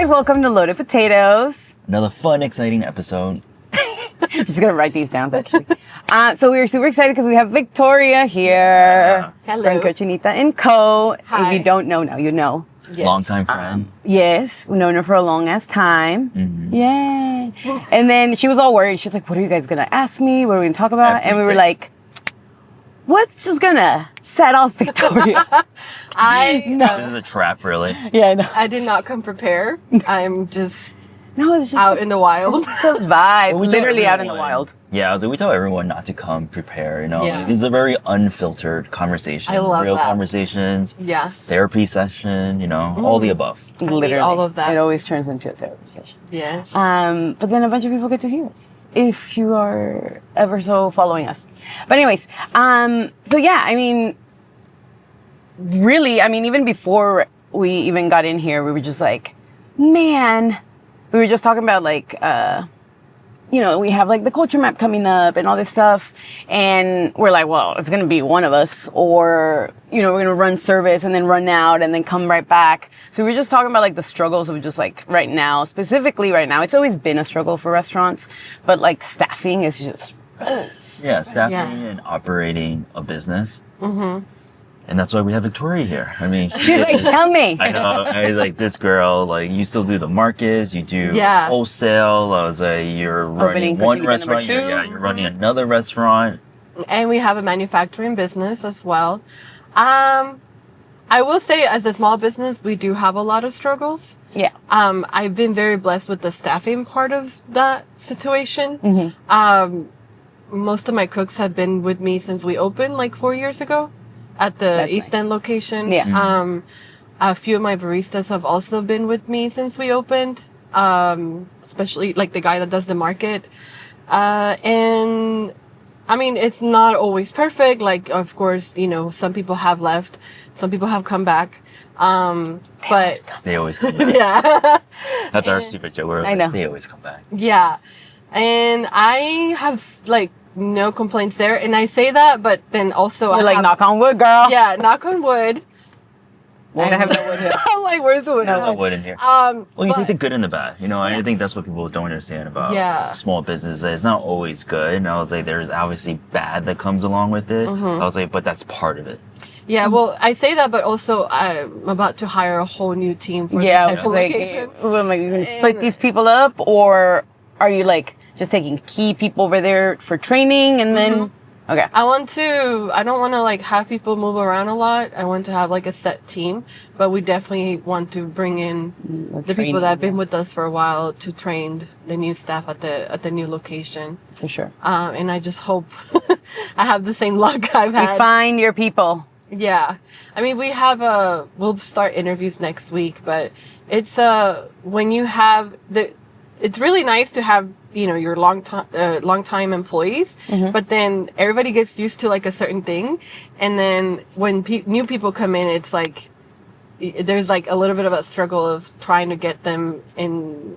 guys, welcome to Loaded Potatoes. Another fun, exciting episode. I'm just going to write these down, actually. So we were super excited because we have Victoria here. Hello. From Cochinita Co. Hi. If you don't know now, you know. Yes. Longtime friend. Yes, we've known her for a long ass time. Mm-hmm. Yay. And then she was all worried. She was like, what are you guys going to ask me? What are we going to talk about? And we were like, what's just going to set off Victoria? This is a trap, really. Yeah, I know. I did not come prepared. I'm just No, it's just out in the wild. it's the vibe. Well, we tell Literally out in the everyone- wild. Yeah, I was like, we tell everyone not to come prepared. You know, Yeah. This is a very unfiltered conversation. I love Real that. conversations. Yeah. Therapy session. You know, all the above. Literally. all of that. It always turns into a therapy session. Yes. But then a bunch of people get to hear us if you are ever so following us. But anyways, so yeah, I mean, really, I mean, even before we even got in here, we were just like, man, we were just talking about like, you know, we have like the culture map coming up and all this stuff. And we're like, well, it's going to be one of us, or, you know, we're going to run service and then run out and then come right back. So we were just talking about like the struggles of just like right now, specifically right now. It's always been a struggle for restaurants, but like staffing is just, Yeah, staffing Yeah. and operating a business. Mm-hmm. And that's why we have Victoria here. I mean, she's like, tell me. I know. I was like, this girl, like, you still do the markets, you do Yeah. wholesale. I was like, you're running one Cochinita restaurant. number two. You're running another restaurant. And we have a manufacturing business as well. I will say, as a small business, we do have a lot of struggles. Yeah. I've been very blessed with the staffing part of that situation. Most of my cooks have been with me since we opened like 4 years ago at the That's East nice. End location. Yeah. A few of my baristas have also been with me since we opened, especially like the guy that does the market. And I mean, it's not always perfect. Like, of course, you know, some people have left, some people have come back. But They always come back. yeah. That's our stupid joke. We're I like, know. They always come back. Yeah. And I have like no complaints there. And I say that, but then also We're I like, have, knock on wood, girl. yeah, knock on wood. I don't have no wood here. I'm like, where's the wood? No wood in here. Um, Well, you but- take the good and the bad. You know, I think that's what people don't understand about Yeah. small business. It's not always good. And I was like, there's obviously bad that comes along with it. I was like, but that's part of it. Yeah, well, I say that, but also I'm about to hire a whole new team for Yeah, this it's whole like, location. am I going to split these people up, or are you like just taking key people over there for training and then? Okay. I don't want to like have people move around a lot. I want to have like a set team, but we definitely want to bring in the people that have been with us for a while to train the new staff at the new location. For sure. And I just hope I have the same luck I've You had. find your people. Yeah. I mean, we'll start interviews next week, but it's, when you have it's really nice to have, you know, your long time employees, but then everybody gets used to like a certain thing. And then when new people come in, it's like, there's like a little bit of a struggle of trying to get them in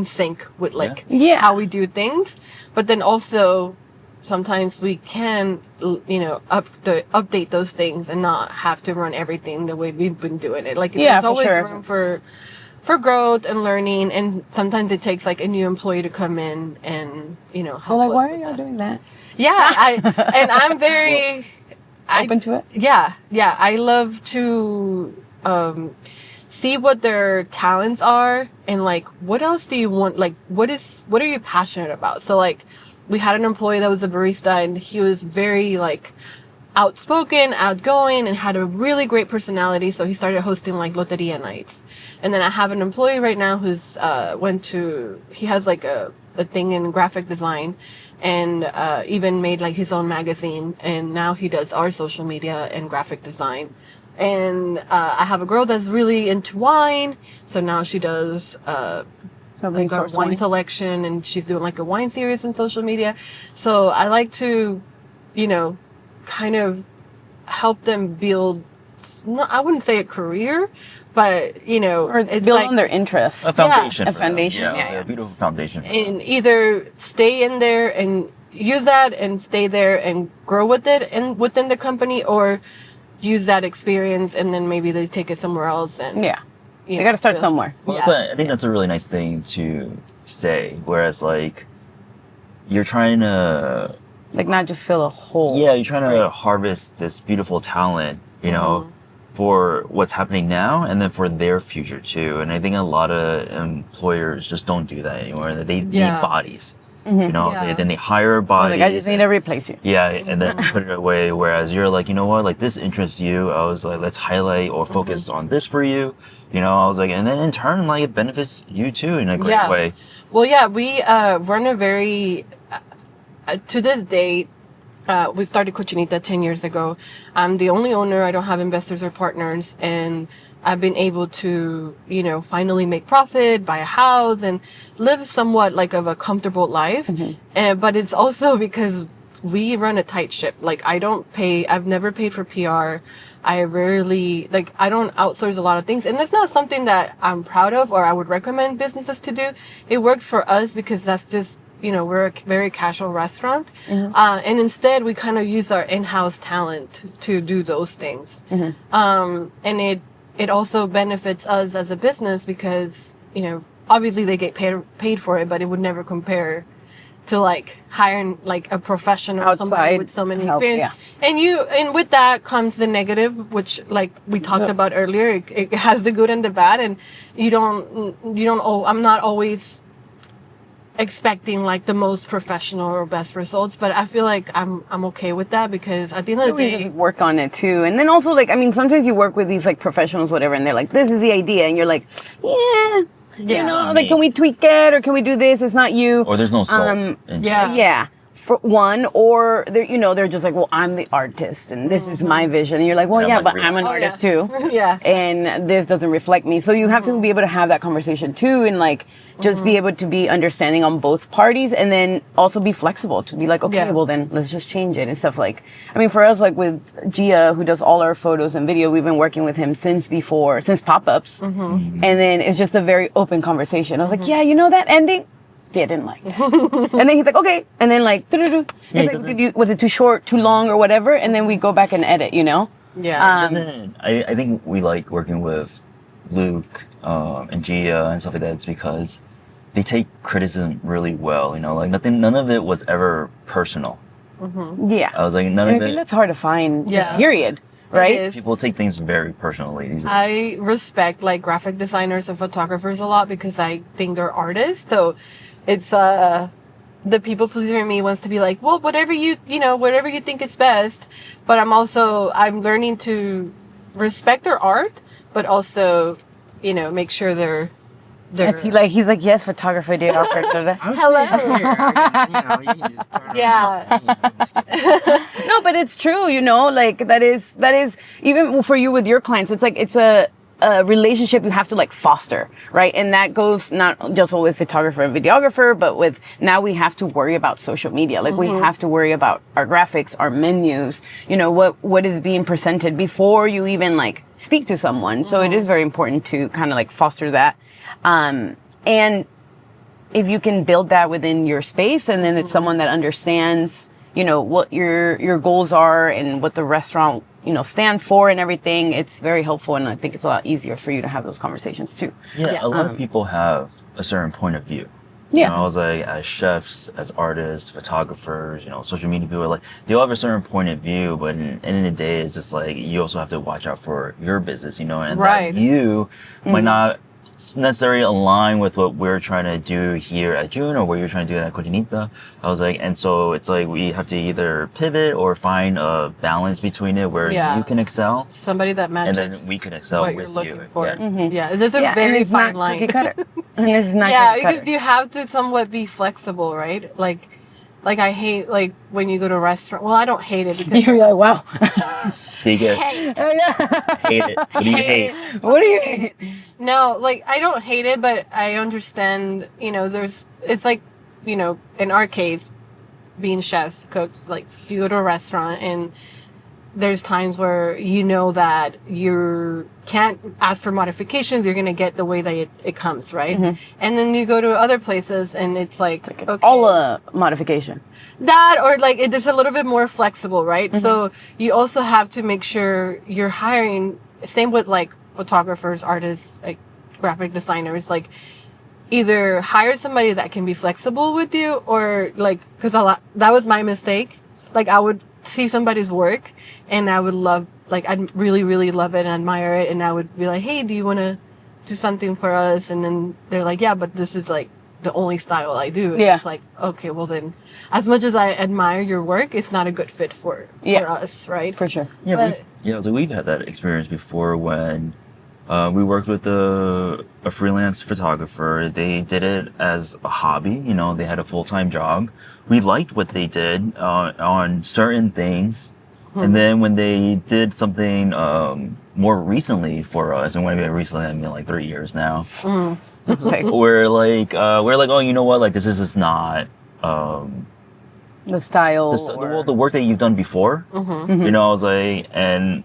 sync with like Yeah. how we do things. But then also, sometimes we can, you know, update those things and not have to run everything the way we've been doing it. Like, Yeah, there's for always sure. room for growth and learning, and sometimes it takes like a new employee to come in and, you know, They're help like, us why are with y'all that. doing that? Yeah, and I'm very Open to it? Yeah, I love to see what their talents are and like what else do you want, like what are you passionate about. So like we had an employee that was a barista and he was very like outspoken, outgoing, and had a really great personality, so he started hosting like loteria nights. And then I have an employee right now who's he has like a thing in graphic design, and even made like his own magazine, and now he does our social media and graphic design. And I have a girl that's really into wine, so now she does like our wine selection, and she's doing like a wine series in social media. So I like to, you know, kind of help them build, I wouldn't say a career, but, you know, Or it's build like on their interests. A foundation. a for them. foundation, Yeah, yeah, it's yeah. a beautiful foundation. For them. and either stay in there and use that and stay there and grow with it and within the company, or use that experience and then maybe they take it somewhere else and Yeah. You got to start feels. somewhere. Well, Yeah. I think that's a really nice thing to say. Whereas, like, you're trying to, Like not just fill a hole. yeah, you're trying to harvest this beautiful talent, you know, for what's happening now and then for their future too. And I think a lot of employers just don't do that anymore. They need Yeah. bodies, you know. Yeah. So then they hire bodies. Like I just need to replace you. Yeah, and then put it away. Whereas you're like, you know what, like this interests you. I was like, let's highlight or focus on this for you. You know, I was like, and then in turn, like it benefits you too in a great Yeah. way. Well, yeah, we're in a very to this day. We started Cochinita 10 years ago. I'm the only owner. I don't have investors or partners, and I've been able to, you know, finally make profit, buy a house, and live somewhat like of a comfortable life. But it's also because we run a tight ship. Like I've never paid for PR. I rarely, like, I don't outsource a lot of things. And that's not something that I'm proud of or I would recommend businesses to do. It works for us because that's just, you know, we're a very casual restaurant. And instead we kind of use our in-house talent to do those things. And it also benefits us as a business because, you know, obviously they get paid for it, but it would never compare to like hiring like a professional, somebody Outside with so many help, experience. And with that comes the negative, which like we talked about earlier. It has the good and the bad, and I'm not always expecting like the most professional or best results, but I feel like I'm okay with that because at the end of the We day, just work on it too. And then also like, I mean, sometimes you work with these like professionals, whatever, and they're like, this is the idea. And you're like, you know, like, can we tweak it or can we do this? It's not you. Or there's no salt. Yeah. For one, or they're just like, well, I'm the artist and this is my vision. And you're like, well, And yeah, I'm but like, I'm an oh, artist yeah. too. Yeah. And this doesn't reflect me. So you have to be able to have that conversation too and like just be able to be understanding on both parties and then also be flexible to be like, okay, well then let's just change it and stuff like, I mean, for us, like with Gia, who does all our photos and video, we've been working with him since pop-ups. And then it's just a very open conversation. I was like, yeah, you know that ending? Didn't like that. And then he's like, okay. And then like, was it too short, too long or whatever? And then we go back and edit, you know? yeah. I think we like working with Luke and Gia and stuff like that. It's because they take criticism really well, you know, like none of it was ever personal. Yeah. I was like, And I think that's hard to find, just period. Right? It is. People take things very personally these days. I respect like graphic designers and photographers a lot because I think they're artists. So it's the people pleaser in me wants to be like, well, whatever you think is best. But I'm learning to respect their art, but also, you know, make sure they're He's like, yes, photographer, videographer. Hello. You can just turn Yeah. No, but it's true, you know, like that is even for you with your clients, it's like, it's a relationship you have to like foster, right? And that goes not just with photographer and videographer, but with now we have to worry about social media. Like we have to worry about our graphics, our menus, you know, what is being presented before you even like speak to someone. So it is very important to kind of like foster that. And if you can build that within your space and then it's someone that understands, you know, what your goals are and what the restaurant, you know, stands for and everything, it's very helpful. And I think it's a lot easier for you to have those conversations too. Yeah, a lot of people have a certain point of view. Yeah. You know, I was like, as chefs, as artists, photographers, you know, social media people, like, they all have a certain point of view, but in the end of the day, it's just like, you also have to watch out for your business, you know, and that view might not necessarily align with what we're trying to do here at June or what you're trying to do at Cochinita. I was like, and so it's like we have to either pivot or find a balance between it where you can excel. Somebody that matches And then we can excel what with you're looking you. for. Yeah. Yeah, there's a Yeah, and very it's fine not line. cookie cutter. And it's not Yeah, cookie cutter. because you have to somewhat be flexible, right? Like I hate like when you go to a restaurant. Well, I don't hate it because You're like, wow. Speak it. hate. Hate it. What do you hate? What do you hate? No, like I don't hate it, but I understand. You know, it's like, you know, in our case, being chefs, cooks, like you go to a restaurant and there's times where you know that you can't ask for modifications. You're gonna get the way that it comes, right? And then you go to other places and it's like It's okay. all a modification. That or like it is a little bit more flexible, right? So you also have to make sure you're hiring. Same with like photographers, artists, like graphic designers, like either hire somebody that can be flexible with you, or like, because that was my mistake. Like I would see somebody's work and I would love, like I'd really, really love it and admire it, and I would be like, hey, do you want to do something for us? And then they're like, yeah, but this is like the only style I do. And it's like, okay, well then, as much as I admire your work, it's not a good fit for us, right? For sure. Yeah, so we've had that experience before when we worked with a freelance photographer. They did it as a hobby, you know, they had a full-time job. We liked what they did on certain things. And then when they did something more recently for us, and when I mean recently, I mean like 3 years now, we're like, oh, you know what? Like, this is just not the style. The work that you've done before. You know, I was like, and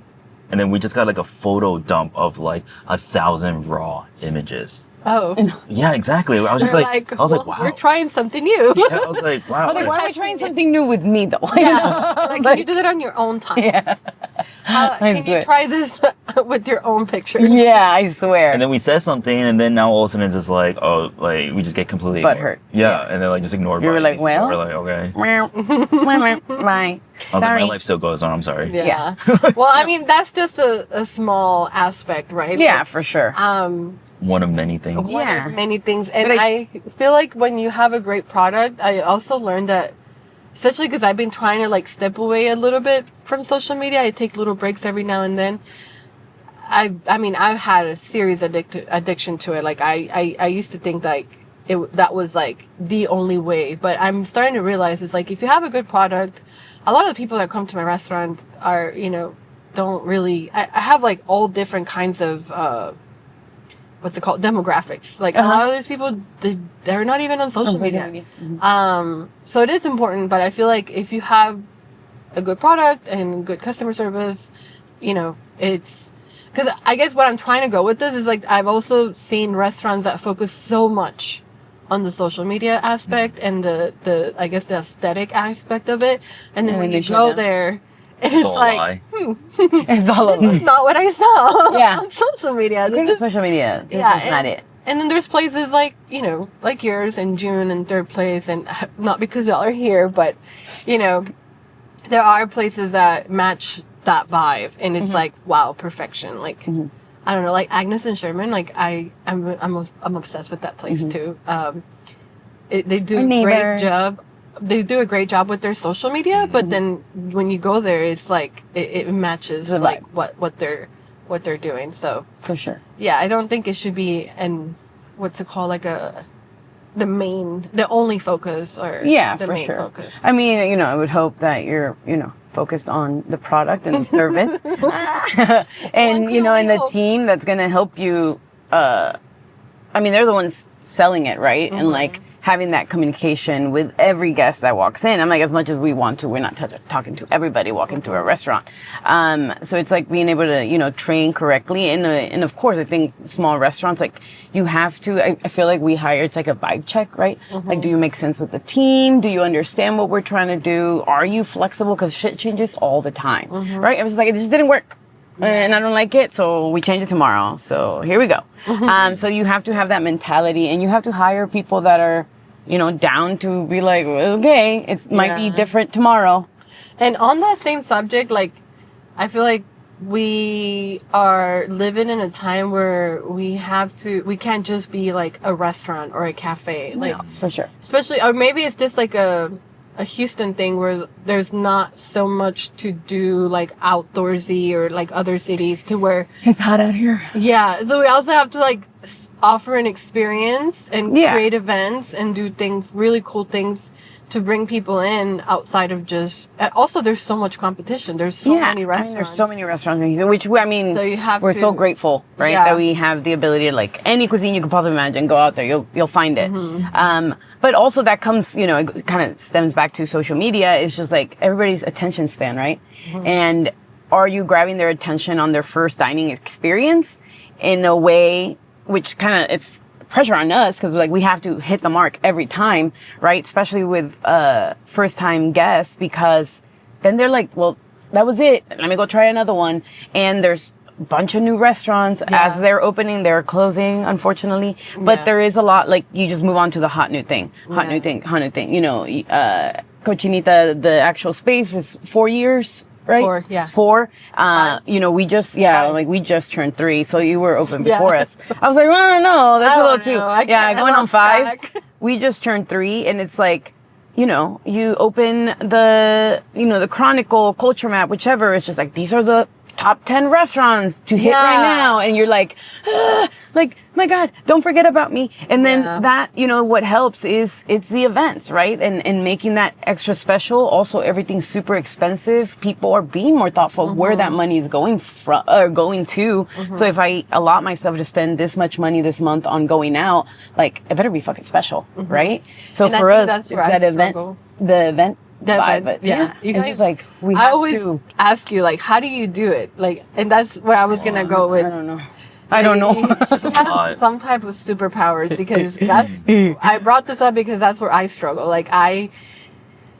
then we just got like a photo dump of like 1,000 raw images. Oh. Yeah, exactly. I was just like, wow. We're trying something new. Yeah, I was like, wow. Like, why are you trying something new with me though? Yeah. Like you did it on your own time. Yeah. Can you try this with your own pictures? Yeah, I swear. And then we said something, and then now all of a sudden it's just like, oh, like we just get completely butthurt. Yeah, and then like just ignored. You were like, well, we're like, okay. Right. I was like, my life still goes on. I'm sorry. Yeah. Well, I mean, that's just a small aspect, right? Yeah, for sure. One of many things. One of many things. And I feel like when you have a great product, I also learned that, especially because I've been trying to like step away a little bit from social media. I take little breaks every now and then. I mean, I've had a serious addiction to it. Like I used to think like that was like the only way, but I'm starting to realize it's like, if you have a good product, a lot of the people that come to my restaurant are, you know, don't really, I have like all different kinds of, what's it called, demographics. Like a lot of these people, they're not even on social media. So it is important, but I feel like if you have a good product and good customer service, you know, it's, because I guess what I'm trying to go with this is like, I've also seen restaurants that focus so much on the social media aspect and the I guess the aesthetic aspect of it, and then when you go there, and it's like, it's all a lie. It's not what I saw on social media. Go to social media. This is not it. And then there's places like, you know, like yours and June in third place, and not because y'all are here, but, you know, there are places that match that vibe, and it's like, wow, perfection. Like, I don't know, like Agnes and Sherman, like I'm obsessed with that place too. They do a great job. They do a great job with their social media, but then when you go there, it's like it matches like what they're doing. So for sure, yeah, I don't think it should be what's it called, like the only focus, or the main focus. I mean, you know, I would hope that you're, you know, focused on the product and the service, and you know, and the team that's gonna help you. I mean, they're the ones selling it, right? And like, having that communication with every guest that walks in. I'm like, as much as we want to, we're not talking to everybody walking through a restaurant. So it's like being able to, you know, train correctly. And of course, I think small restaurants, like you have to, I feel like we hire, it's like a vibe check, right? Like, do you make sense with the team? Do you understand what we're trying to do? Are you flexible? Because shit changes all the time, right? It was like, it just didn't work. And I don't like it, so we change it tomorrow. So here we go. So you have to have that mentality, and you have to hire people that are, you know, down to be like, okay, it might be different tomorrow. And on that same subject, like, I feel like we are living in a time where we can't just be like a restaurant or a cafe. Like, no, for sure. Especially, or maybe it's just like a Houston thing where there's not so much to do like outdoorsy or like other cities, to where it's hot out here. Yeah. So we also have to like offer an experience and create events and do things, really cool things, to bring people in outside of just. Also, there's so much competition. There's so many restaurants. I mean, there's so many restaurants, which I mean, so we're so grateful, right, that we have the ability to, like, any cuisine you can possibly imagine, go out there, you'll find it. But also that comes, you know, it kind of stems back to social media. It's just like everybody's attention span, right? And are you grabbing their attention on their first dining experience in a way which kind of, it's pressure on us, because like we have to hit the mark every time, right? Especially with first time guests, because then they're like, well, that was it, let me go try another one. And there's bunch of new restaurants. As they're opening, they're closing, unfortunately. But there is a lot, like, you just move on to the hot new thing. Hot new thing. You know, Cochinita, the actual space was 4 years, right? 4, yeah. 4. You know, we just, we just turned 3. So you were open before us. I was like, well, no, that's a little too. Going on 5. We just turned 3, and it's like, you know, you open the Chronicle, Culture Map, whichever. It's just like, these are the top 10 restaurants to hit right now. And you're like, my God, don't forget about me. And then that, you know, what helps is it's the events, right? And making that extra special. Also, everything's super expensive. People are being more thoughtful where that money is going from or going to. So if I allot myself to spend this much money this month on going out, like, it better be fucking special, right? So and for us, it's that event, the event. But you guys, it's like we have I always to ask you, like, how do you do it? Like, and that's where I was gonna go with. I don't know. She has some type of superpowers, because that's. I brought this up because that's where I struggle. Like, I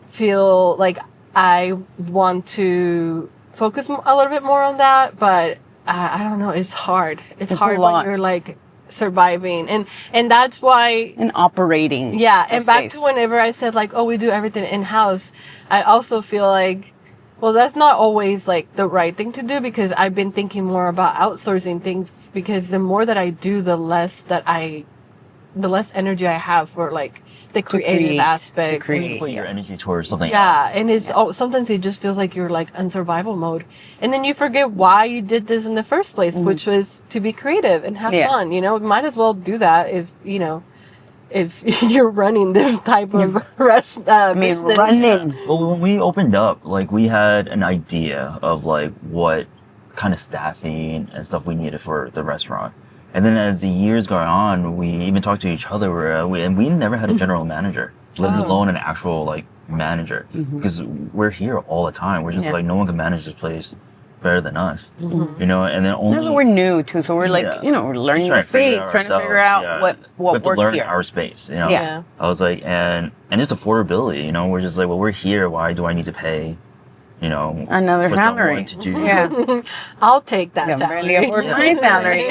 feel like I want to focus a little bit more on that, but I don't know. It's hard. It's hard when you're like surviving, and that's why and operating. Yeah, and back to whenever I said, like, oh, we do everything in house. I also feel like, well, that's not always like the right thing to do, because I've been thinking more about outsourcing things, because the more that I do, the less energy I have for like the creative aspect. You put your energy towards something else. Yeah, and it's sometimes it just feels like you're like in survival mode, and then you forget why you did this in the first place, which was to be creative and have fun. You know, might as well do that if you're running this type of business. Running. Well, when we opened up, like, we had an idea of like what kind of staffing and stuff we needed for the restaurant. And then as the years go on, we even talked to each other, and we never had a general manager, let alone an actual like manager, because we're here all the time. We're just like, no one can manage this place better than us, you know. And then only we're new too, so we're like, you know, we're learning the space, trying to figure out what we have to works learn here. our space, you know. I was like, and just affordability, you know. We're just like, well, we're here. Why do I need to pay, you know, another for salary? someone to do? I'll take that salary. My salary,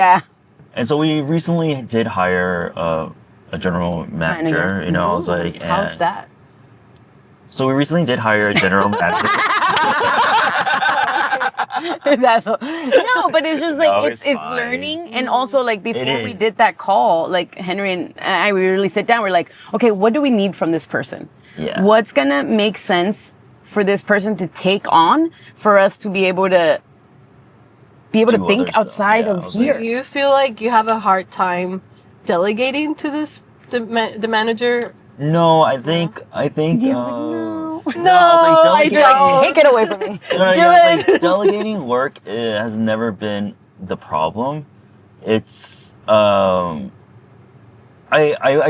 And so we recently did hire a general manager. You know, I was like, how's that? So we recently did hire a general manager. No, but it's just like it's learning, and also like before we did that call, like Henry and I, we really sit down. We're like, okay, what do we need from this person? Yeah. What's gonna make sense for this person to take on for us to be able to think outside of here? Do you feel like you have a hard time delegating to the manager? No, I think. No, I don't. Take it away from me. Like, delegating work has never been the problem. It's I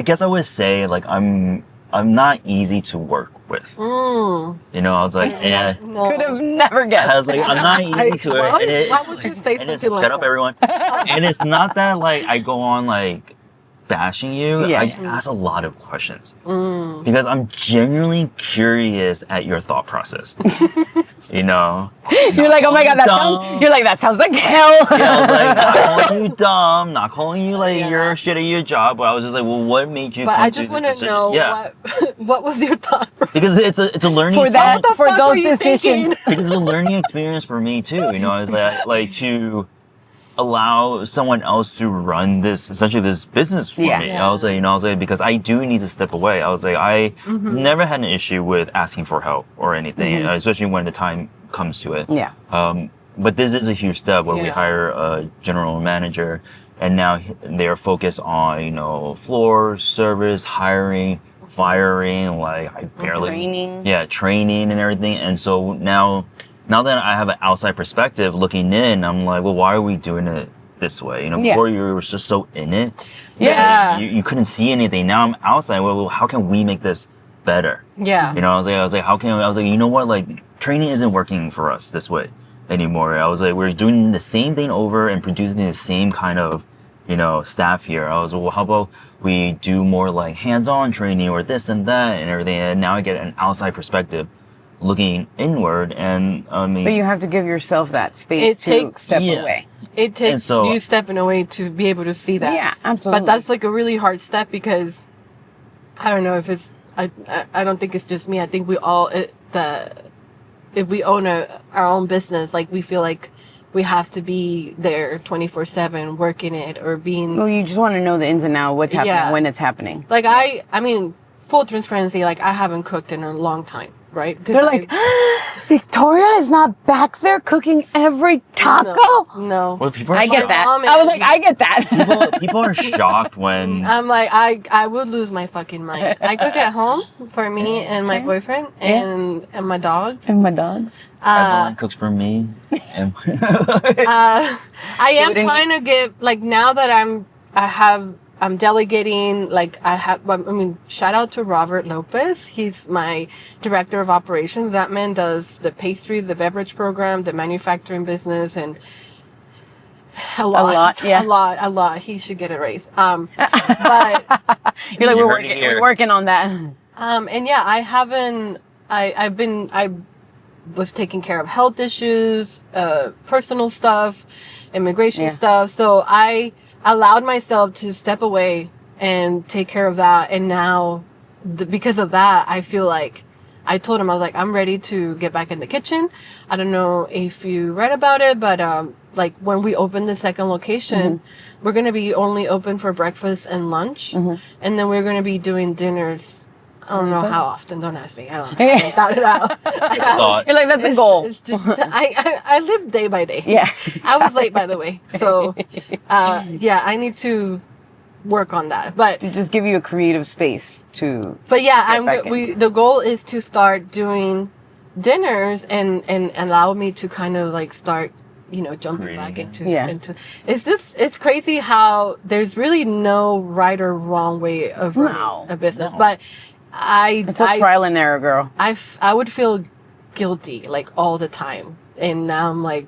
guess I would say, like, I'm not easy to work with. You know, I was like, could have never guessed. I was like, I'm not easy to it. Why would you say something like that? Shut up, everyone. And it's not that like I go on like bashing you. I just ask a lot of questions because I'm genuinely curious at your thought process. You know, you're like, oh my God, that sounds like hell. Yeah, I was like, not calling you dumb, not calling you like you're shit at your job, but I was just like, well, what made you? But I just want to know what was your thought process? Because it's a learning for those decisions. Because it's a learning experience for me too. You know, I was like to allow someone else to run this business for me. I was like, because I do need to step away. I was like, I never had an issue with asking for help or anything, especially when the time comes to it. Yeah. But this is a huge step where we hire a general manager, and now they are focused on, you know, floor service, hiring, firing, like training and everything. And so now that I have an outside perspective looking in, I'm like, well, why are we doing it this way? You know, before you were just so in it. Yeah. You couldn't see anything. Now I'm outside. Well, how can we make this better? Yeah. You know, I was like, you know what? Like, training isn't working for us this way anymore. I was like, we're doing the same thing over and producing the same kind of, you know, staff here. I was like, well, how about we do more like hands-on training or this and that and everything? And now I get an outside perspective looking inward. And I mean, But you have to give yourself that space to step away. It takes you stepping away to be able to see that. Yeah, absolutely. But that's like a really hard step because I don't know if it's I don't think it's just me. I think we all if we own our own business, like we feel like we have to be there 24/7 working it or being. Well, you just want to know the ins and outs, what's happening, when it's happening. Like I mean, full transparency. Like I haven't cooked in a long time, right? They're like, Victoria is not back there cooking every taco. No. Well, people are I get that. mom I was like, I get that. people are shocked when I'm like, I would lose my fucking mind. I cook at home for me and my boyfriend and my dogs. And my dogs. Evelyn cooks for me. And I am trying to get like now that I'm delegating, like I mean, shout out to Robert Lopez. He's my director of operations. That man does the pastries, the beverage program, the manufacturing business, and a lot. He should get a raise. But you're like, we're working on that. And yeah, I was taking care of health issues, personal stuff, immigration stuff. So I allowed myself to step away and take care of that. And now, because of that, I feel like I told him, I was like, I'm ready to get back in the kitchen. I don't know if you read about it, but like when we open the second location, we're going to be only open for breakfast and lunch. And then we're going to be doing dinners. I don't know how often. Don't ask me. I haven't thought it out. You're like, that's a goal. It's just, I live day by day. Yeah. I was late, by the way. So, yeah, I need to work on that. But to just give you a creative space to. But yeah, the goal is to start doing dinners and allow me to kind of like start, jumping back into. It's crazy how there's really no right or wrong way of running a business, but. It's a trial and error, girl. I would feel guilty like all the time, and now I'm like,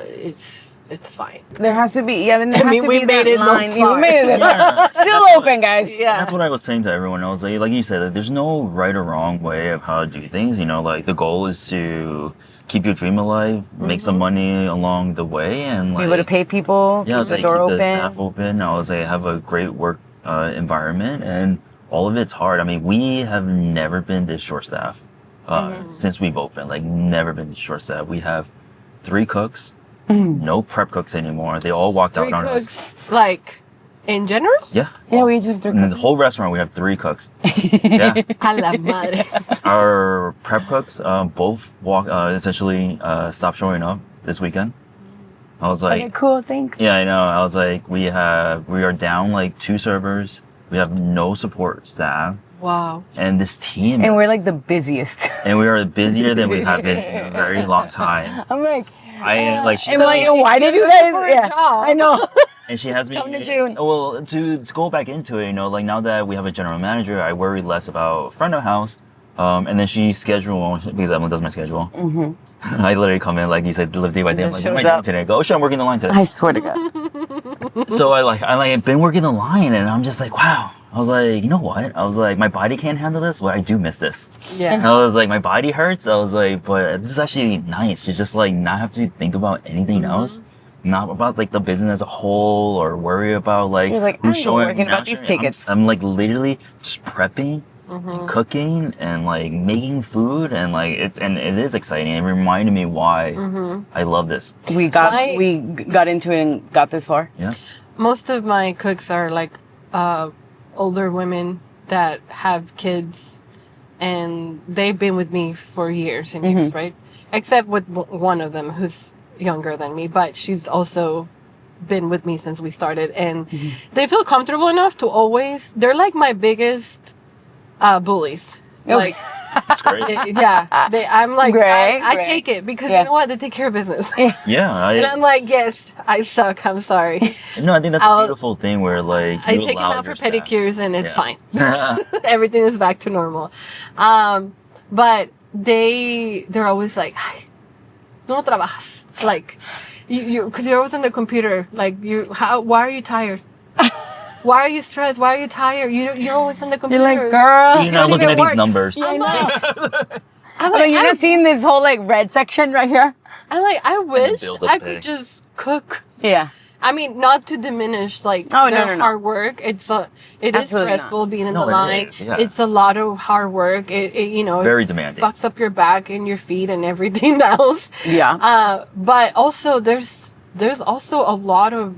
it's fine. There has to be, we made it line. We made it. Still open, guys. Yeah, that's what I was saying to everyone else. Like you said, there's no right or wrong way of how to do things. Like the goal is to keep your dream alive, make some money along the way, and be able to pay people. Yeah, keep the door open. The staff open. I was like, have a great work environment and. All of it's hard. I mean, we have never been this short staff since we've opened. Like, never been this short staff. We have 3 cooks, no prep cooks anymore. They all walked out on us. 3 cooks, like, in general? Yeah. Yeah, we just have 3 cooks. In the whole restaurant, we have 3 cooks. Yeah. A la madre. Our prep cooks both essentially stopped showing up this weekend. I was like, okay, cool, thanks. Yeah, I know. I was like, we are down like 2 servers. We have no support staff. Wow. And this team and we're like the busiest. And we are busier than we have been in a very long time. I'm like, why did you guys? I know. And she has me. Coming to June. Well, to go back into it, like now that we have a general manager, I worry less about front of house. And then she schedule because Evelyn does my schedule. I literally come in like you said, live day by day. I'm like, what am I doing today? I go, oh shit, I'm working the line today. I swear to God. So I've been working the line, and I'm just like, wow. I was like, you know what? I was like, my body can't handle this, but I do miss this. Yeah. And I was like, my body hurts. I was like, but this is actually nice to just like not have to think about anything else. Not about like the business as a whole or worry about like who's showing working about these tickets. I'm like literally just prepping. And cooking and like making food and like it is exciting. It reminded me why I love this. We got into it and got this far. Yeah. Most of my cooks are like older women that have kids, and they've been with me for years and years, right? Except with one of them who's younger than me, but she's also been with me since we started, and they feel comfortable enough to always. They're like my biggest. Bullies. Like, that's great. I'm like, great. I take it because you know what? They take care of business. Yeah. And I'm like, yes, I suck. I'm sorry. No, I think that's a beautiful thing where like I take them out for pedicures and it's fine. Everything is back to normal. But they're always like, ay, tú no trabajas. Like, you, because you're always on the computer. Like, why are you tired? Why are you stressed? Why are you tired? You're always on the computer. You're like, girl. You're not looking at these numbers. I'm You're not seeing this whole like red section right here? I wish bills up I pay. could just cook. Yeah. I mean, not to diminish like Oh, their no. hard work. It is Absolutely stressful being in No, the it line. is, yeah. It's a lot of hard work. It you know, very it demanding. fucks up your back and your feet and everything else. Yeah. But also there's also a lot of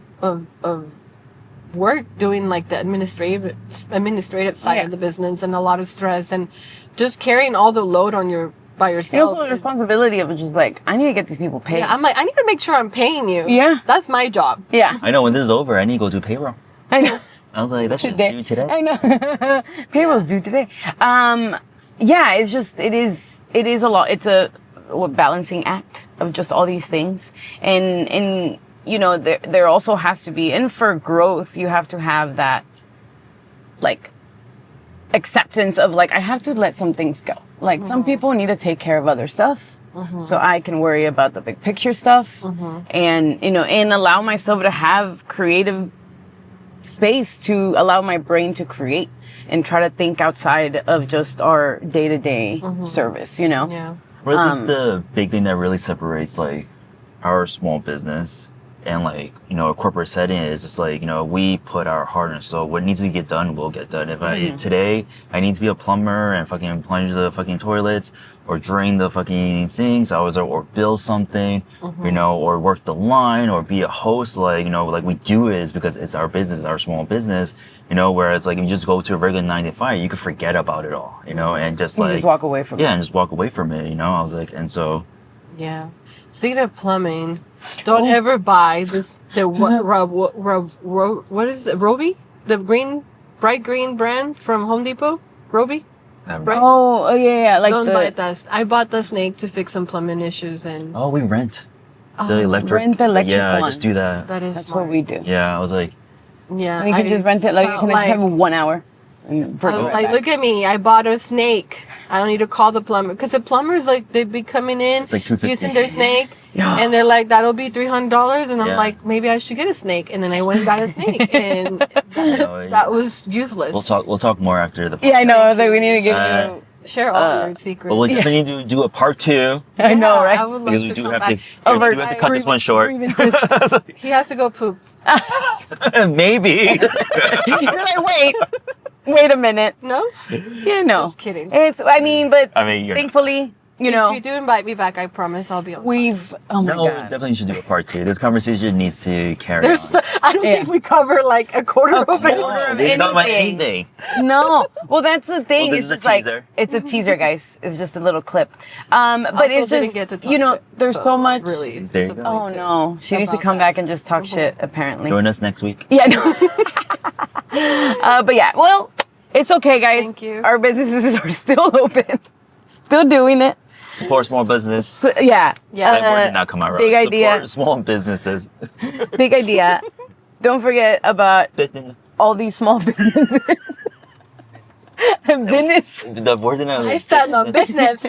work doing like the administrative side Yeah. of the business, and a lot of stress, and just carrying all the load on your by And yourself. also the is- responsibility of just like, I need to get these people paid. Yeah, I'm like, I need to make sure I'm paying you. Yeah. That's my job. Yeah. I know when this is over, I need to go do payroll. I know. I was like, that should Today. do today. I know. Payroll's due today. Yeah, it's just, it is a lot. It's a balancing act of just all these things. And, you know, there also has to be, and for growth, you have to have that, like, acceptance of like, I have to let some things go. Like some people need to take care of other stuff. So I can worry about the big picture stuff and, you know, and allow myself to have creative space to allow my brain to create and try to think outside of just our day-to-day service, you know? Yeah. But I think the big thing that really separates like our small business and like, you know, a corporate setting is just like, you know, we put our heart and soul. What needs to get done will get done. If today I need to be a plumber and fucking plunge the fucking toilets or drain the fucking sinks, or build something, you know, or work the line or be a host, like, you know, like we do it is because it's our business, our small business, you know, whereas like if you just go to a regular 9 to 5, you could forget about it all, you know, and just You like just walk away from it. and just walk away from it, you know. I was like, and so Yeah. Speaking of plumbing, don't ever buy what is it? Roby? The bright green brand from Home Depot? Roby? Right? Oh, yeah. Like Don't buy that. I bought the snake to fix some plumbing issues, and we rent the electric. Rent the electric yeah, one. just do that. that's what we do. Yeah, I was like, Yeah. And you can just rent it, like, you felt can just have 1 hour. And bring I it was right like, back. look at me. I bought a snake. I don't need to call the plumber. Because the plumbers, like, they'd be coming in, It's like $250. using their snake, Yeah. and they're like, that'll be $300. And I'm Yeah. like, maybe I should get a snake. And then I went and got a snake. And that was useless. we'll talk more after the. Yeah, I know. I was like, we need to give you. Share all your secrets. But we'll definitely need to do a part 2 I know, right? I would love because we to do come have back. to. Over- We do have to cut this one short. Grievances. He has to go poop. Maybe. You're like, wait a minute. No? Yeah, no. Just kidding. It's, I mean, but I mean, you're thankfully, you know, If you do invite me back, I promise I'll be on. oh my no, God. definitely should do a part 2. This conversation needs to carry There's, on. I don't think we cover like a quarter of it. quarter of We didn't talk about anything. anything. No. Well, that's the thing. Well, it's this is a just like, teaser. it's a teaser, guys. It's just a little clip. But Also it's didn't just, get to talk you know, shit, there's so much. Really. There you go. Oh no. She needs to about come that. back and just talk shit, apparently. Join us next week. Yeah, no. But yeah, well, it's okay, guys. Thank you. Our businesses are still open, still doing it. Support small business. So, yeah. Yeah. That word did not come out right. Big idea. Support small businesses. Big idea. Don't forget about all these small businesses. Business. The word did not. I stand on business.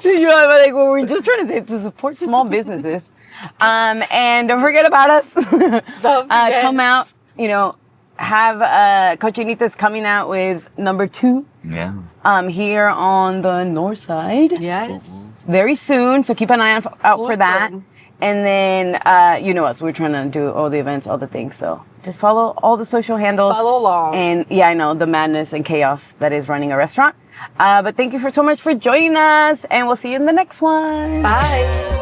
You know, like, well, we're just trying to say to support small businesses. And don't forget about us. Don't forget. Come out, you know, have Cochinita's coming out with number 2 Yeah. here on the north side. Yes. Very soon, so keep an eye out for that. Awesome. And then, you know us, we're trying to do all the events, all the things. So just follow all the social handles. Follow along. And yeah, I know the madness and chaos that is running a restaurant. But thank you so much for joining us, and we'll see you in the next one. Bye.